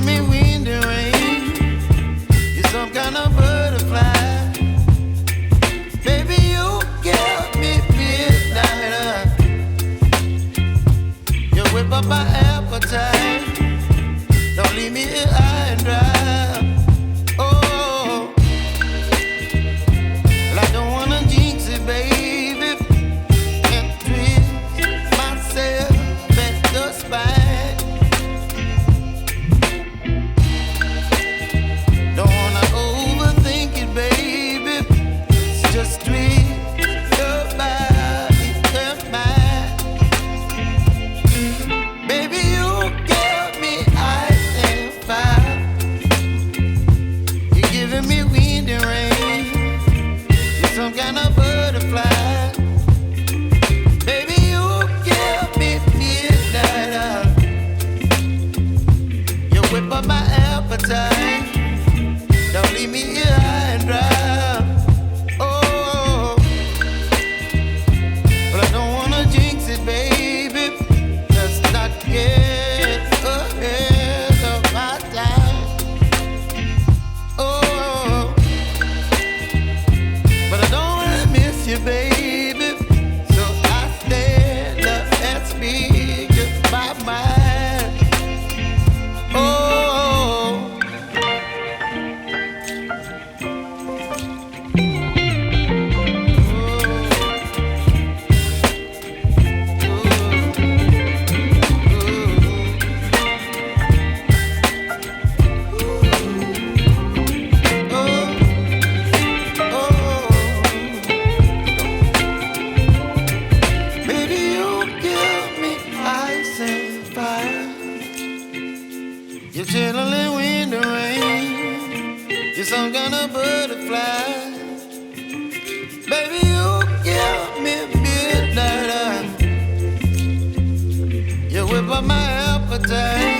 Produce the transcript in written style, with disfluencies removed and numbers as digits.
giving me wind and rain. You're some kind of butterfly. Baby, you give me midnight. You whip up my appetite. Don't leave me here high and dry. Oh, well, I don't wanna jinx it, baby. Can't twist myself at the spine. Don't wanna overthink it, baby. It's just twist your body and mine. Baby, you give me ice and fire. You're giving me wind and rain. You're some kind of butterfly. Baby, you give me midnight. You whip up my appetite. Don't leave me here high and dry. Oh, but I don't wanna jinx it, baby. Let's not get ahead of my time. Oh, but I don't wanna miss you, baby. So I stand up and speak just my mind. Oh. Baby, you give me ice and fire. You're chilling wind and rain. You're some kind of butterfly. Baby, you give me midnight. You whip up my appetite.